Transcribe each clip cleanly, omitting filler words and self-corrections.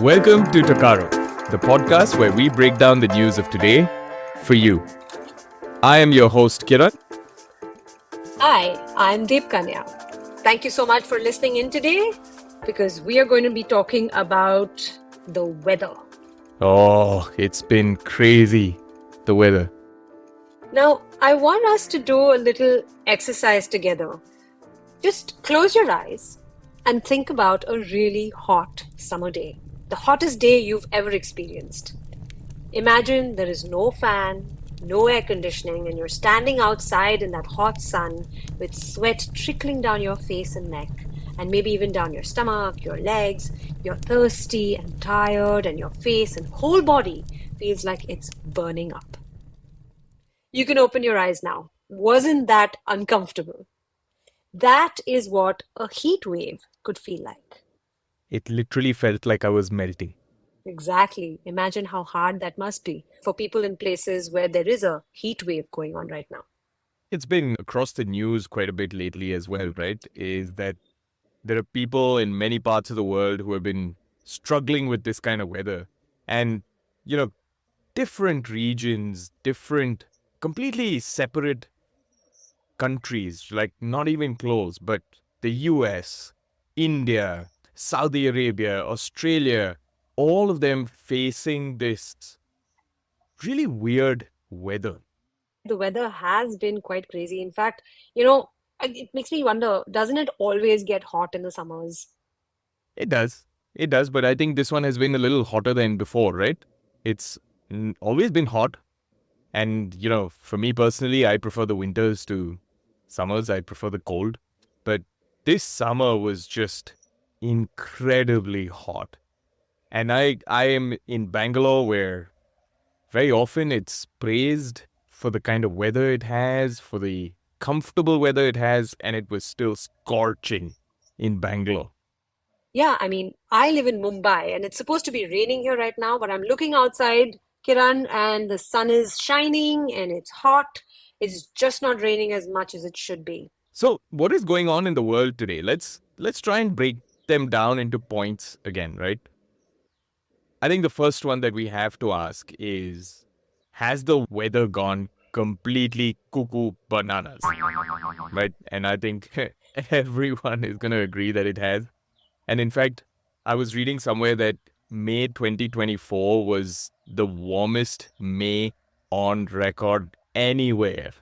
Welcome to Takaro, the podcast where we break down the news of today for you. I am your host, Kiran. Hi, I'm Debkanya. Thank you so much for listening in today because we are going to be talking about the weather. Oh, it's been crazy, the weather. Now, I want us to do a little exercise together. Just close your eyes and think about a really hot summer day, the hottest day you've ever experienced. Imagine there is no fan, no air conditioning, and you're standing outside in that hot sun with sweat trickling down your face and neck, and maybe even down your stomach, your legs. You're thirsty and tired, and your face and whole body feels like it's burning up. You can open your eyes now. Wasn't that uncomfortable? That is what a heat wave could feel like. It literally felt like I was melting. Exactly. Imagine how hard that must be for people in places where there is a heat wave going on right now. It's been across the news quite a bit lately as well, right? Is that there are people in many parts of the world who have been struggling with this kind of weather. And, you know, different regions, different, completely separate countries, like not even close, but the US, India, Saudi Arabia, Australia, all of them facing this really weird weather. The weather has been quite crazy. In fact, it makes me wonder, doesn't it always get hot in the summers? It does. It does, but I think this one has been a little hotter than before, right? It's always been hot. And, for me personally, I prefer the winters to summers. I prefer the cold. But this summer was just incredibly hot. And I am in Bangalore, where very often it's praised for the kind of weather it has, for the comfortable weather it has, and it was still scorching in Bangalore. Yeah, I mean, I live in Mumbai and it's supposed to be raining here right now, but I'm looking outside, Kiran, and the sun is shining and it's hot. It's just not raining as much as it should be. So, what is going on in the world today? Let's try and break them down into points again, right? I think the first one that we have to ask is, has the weather gone completely cuckoo bananas? Right? And I think everyone is going to agree that it has. And in fact, I was reading somewhere that May 2024 was the warmest May on record anywhere,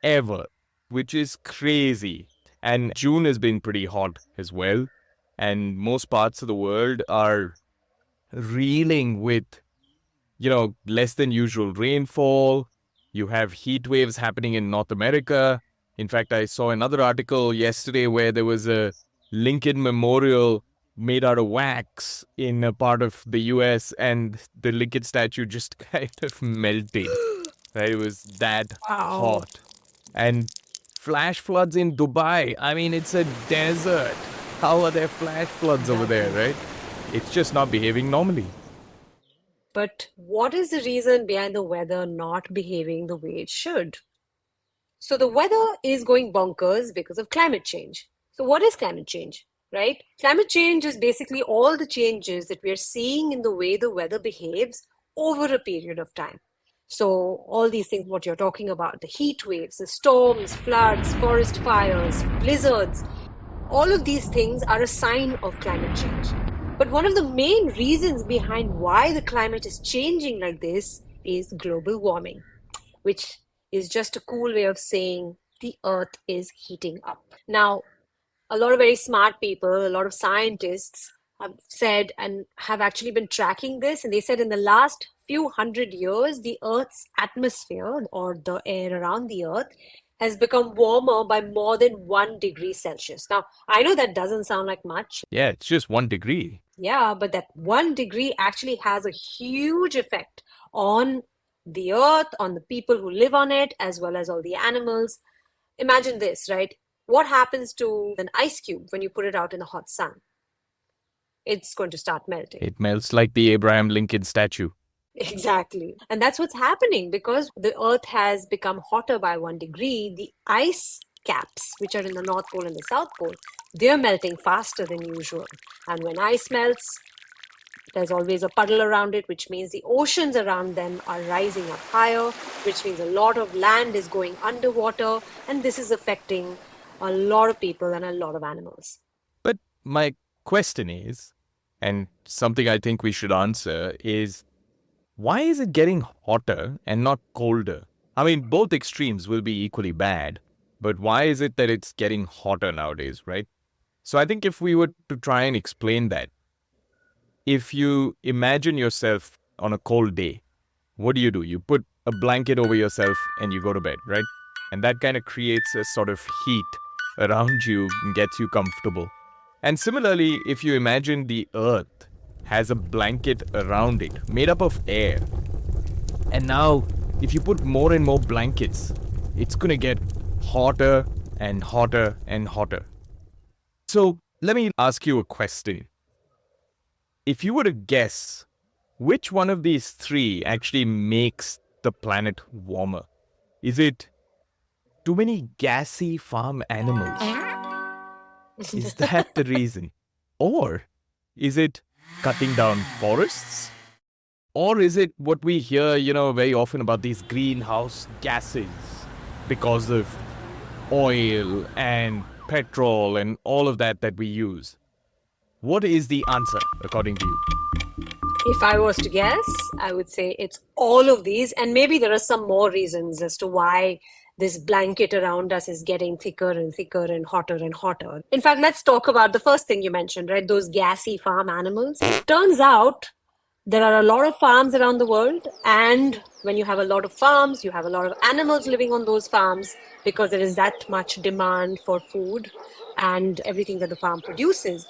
ever, which is crazy. And June has been pretty hot as well. And most parts of the world are reeling with, less than usual rainfall. You have heat waves happening in North America. In fact, I saw another article yesterday where there was a Lincoln Memorial made out of wax in a part of the US, and the Lincoln statue just kind of melted. Right? It was that Wow. hot. And flash floods in Dubai. I mean, it's a desert. How are there flash floods over there, Exactly. right? It's just not behaving normally. But what is the reason behind the weather not behaving the way it should? So the weather is going bonkers because of climate change. So what is climate change, right? Climate change is basically all the changes that we are seeing in the way the weather behaves over a period of time. So all these things, what you're talking about, the heat waves, the storms, floods, forest fires, blizzards, all of these things are a sign of climate change. But one of the main reasons behind why the climate is changing like this is global warming, which is just a cool way of saying the earth is heating up. Now, a lot of very smart people, a lot of scientists have said and have actually been tracking this, and they said in the last few hundred years, the earth's atmosphere or the air around the earth has become warmer by more than 1 degree Celsius. Now, I know that doesn't sound like much. Yeah, it's just 1 degree. Yeah, but that 1 degree actually has a huge effect on the earth, on the people who live on it, as well as all the animals. Imagine this, right? What happens to an ice cube when you put it out in the hot sun? It's going to start melting. It melts like the Abraham Lincoln statue. Exactly. And that's what's happening because the earth has become hotter by 1 degree. The ice caps, which are in the North Pole and the South Pole, they're melting faster than usual. And when ice melts, There's always a puddle around it, which means the oceans around them are rising up higher, which means a lot of land is going underwater, and this is affecting a lot of people and a lot of animals. But my question is, and something I think we should answer is, why is it getting hotter and not colder? I mean, both extremes will be equally bad, but why is it that it's getting hotter nowadays, right? So I think if we were to try and explain that, if you imagine yourself on a cold day, what do? You put a blanket over yourself and you go to bed, right? And that kind of creates a sort of heat around you and gets you comfortable. And similarly, if you imagine the earth has a blanket around it made up of air, and now if you put more and more blankets, it's going to get hotter and hotter and hotter. So let me ask you a question. If you were to guess which one of these three actually makes the planet warmer, is it too many gassy farm animals? Is that the reason? Or is it cutting down forests? Or is it what we hear, very often about these greenhouse gases because of oil and petrol and all of that we use? What is the answer, according to you? If I was to guess, I would say it's all of these, and maybe there are some more reasons as to why this blanket around us is getting thicker and thicker and hotter and hotter. In fact, let's talk about the first thing you mentioned, right? Those gassy farm animals. Turns out there are a lot of farms around the world, and when you have a lot of farms, you have a lot of animals living on those farms because there is that much demand for food and everything that the farm produces.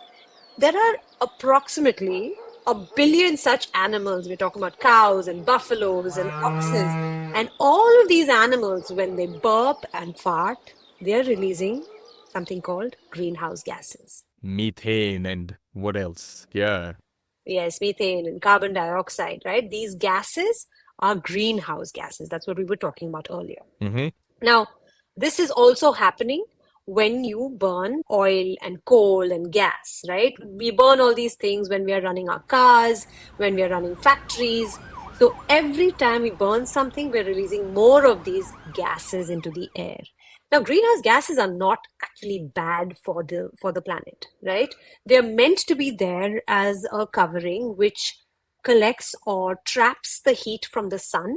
There are approximately 1 billion such animals. We're talking about cows and buffaloes and oxes. And all of these animals, when they burp and fart, they're releasing something called greenhouse gases. Methane and what else? Yeah. Yes, methane and carbon dioxide, right? These gases are greenhouse gases. That's what we were talking about earlier. Mm-hmm. Now, this is also happening when you burn oil and coal and gas, right? We burn all these things when we are running our cars, when we are running factories. So every time we burn something, we're releasing more of these gases into the air. Now, greenhouse gases are not actually bad for the planet, right? They're meant to be there as a covering which collects or traps the heat from the sun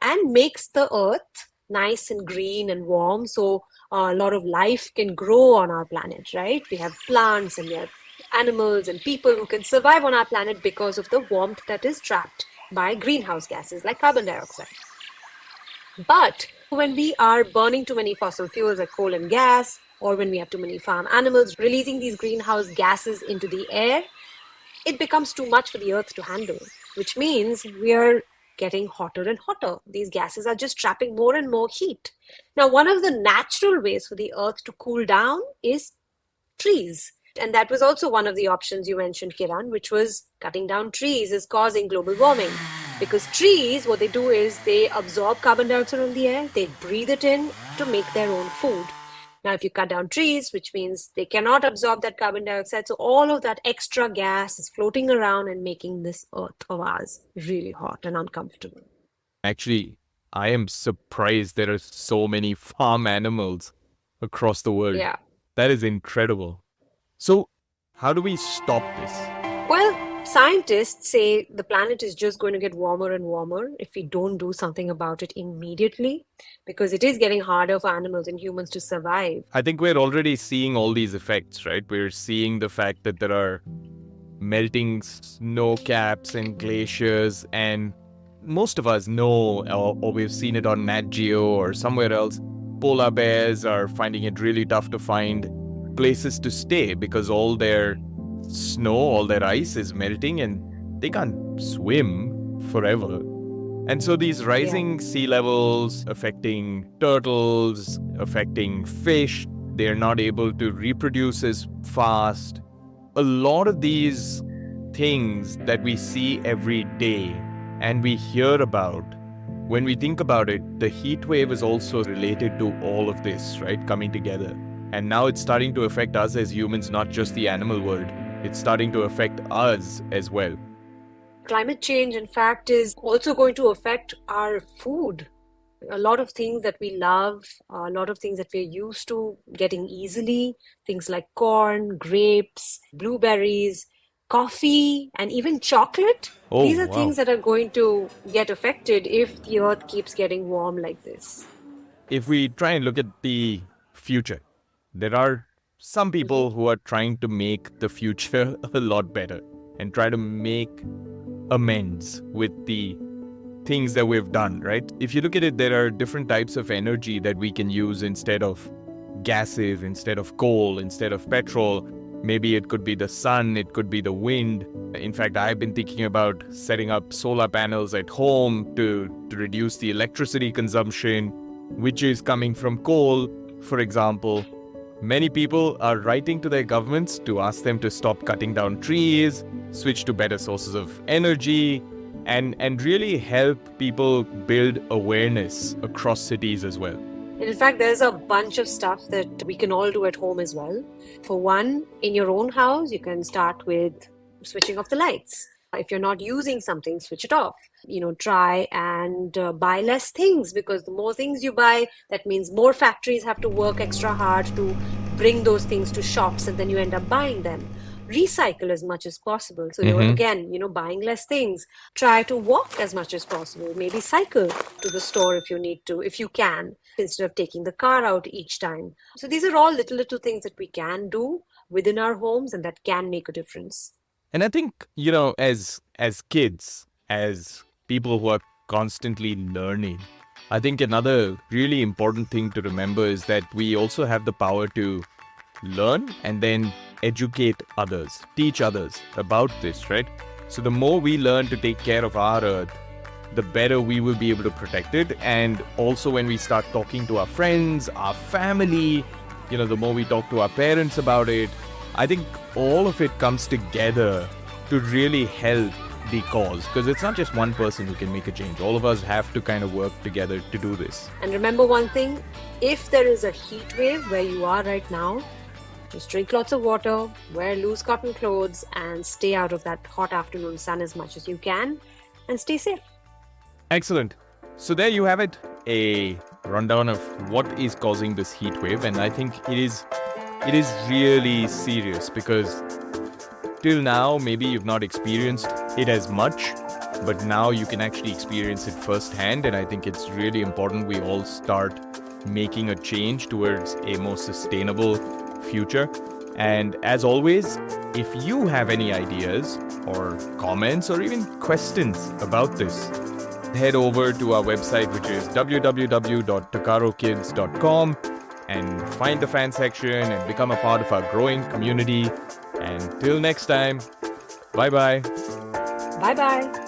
and makes the earth nice and green and warm, so a lot of life can grow on our planet, right? We have plants and we have animals and people who can survive on our planet because of the warmth that is trapped by greenhouse gases like carbon dioxide. But when we are burning too many fossil fuels like coal and gas, or when we have too many farm animals releasing these greenhouse gases into the air, it becomes too much for the earth to handle, which means we are getting hotter and hotter. These gases are just trapping more and more heat. Now, one of the natural ways for the earth to cool down is trees. And that was also one of the options you mentioned, Kiran, which was cutting down trees is causing global warming. Because trees, what they do is they absorb carbon dioxide from the air, they breathe it in to make their own food. Now, if you cut down trees, which means they cannot absorb that carbon dioxide, so all of that extra gas is floating around and making this earth of ours really hot and uncomfortable. Actually, I am surprised there are so many farm animals across the world. Yeah. That is incredible. So, how do we stop this? Well, scientists say the planet is just going to get warmer and warmer if we don't do something about it immediately, because it is getting harder for animals and humans to survive. I think we're already seeing all these effects, right? We're seeing the fact that there are melting snow caps and glaciers, and most of us know, or we've seen it on Nat Geo or somewhere else, polar bears are finding it really tough to find places to stay because all their snow, all their ice is melting and they can't swim forever. And so these rising sea levels affecting turtles, affecting fish, they're not able to reproduce as fast. A lot of these things that we see every day and we hear about, when we think about it, the heat wave is also related to all of this, right? Coming together. And now it's starting to affect us as humans, not just the animal world. It's starting to affect us as well. Climate change, in fact, is also going to affect our food. A lot of things that we love, a lot of things that we're used to getting easily, things like corn, grapes, blueberries, coffee, and even chocolate. Oh, These are wow. things that are going to get affected if the earth keeps getting warm like this. If we try and look at the future, there are some people who are trying to make the future a lot better and try to make amends with the things that we've done, right? If you look at it, there are different types of energy that we can use instead of gases, instead of coal, instead of petrol. Maybe it could be the sun, it could be the wind. In fact, I've been thinking about setting up solar panels at home to reduce the electricity consumption, which is coming from coal, for example. Many people are writing to their governments to ask them to stop cutting down trees, switch to better sources of energy, and really help people build awareness across cities as well. And in fact, there's a bunch of stuff that we can all do at home as well. For one, in your own house, you can start with switching off the lights. If you're not using something, switch it off. Try and buy less things, because the more things you buy, that means more factories have to work extra hard to bring those things to shops, and then you end up buying them. Recycle as much as possible. So you're buying less things. Try to walk as much as possible. Maybe cycle to the store if you need to, if you can, instead of taking the car out each time. So these are all little things that we can do within our homes and that can make a difference. And I think, as kids, as people who are constantly learning, I think another really important thing to remember is that we also have the power to learn and then educate others, teach others about this, right? So the more we learn to take care of our earth, the better we will be able to protect it. And also when we start talking to our friends, our family, the more we talk to our parents about it, I think all of it comes together to really help the cause, because it's not just one person who can make a change. All of us have to kind of work together to do this. And remember one thing, if there is a heat wave where you are right now, just drink lots of water, wear loose cotton clothes, and stay out of that hot afternoon sun as much as you can, and stay safe. Excellent. So there you have it, a rundown of what is causing this heat wave, and I think it is really serious, because till now maybe you've not experienced it as much, but now you can actually experience it firsthand, and I think it's really important we all start making a change towards a more sustainable future. And as always, if you have any ideas or comments or even questions about this, head over to our website, which is www.takarokids.com, and find the fan section and become a part of our growing community. And till next time, bye-bye. Bye-bye.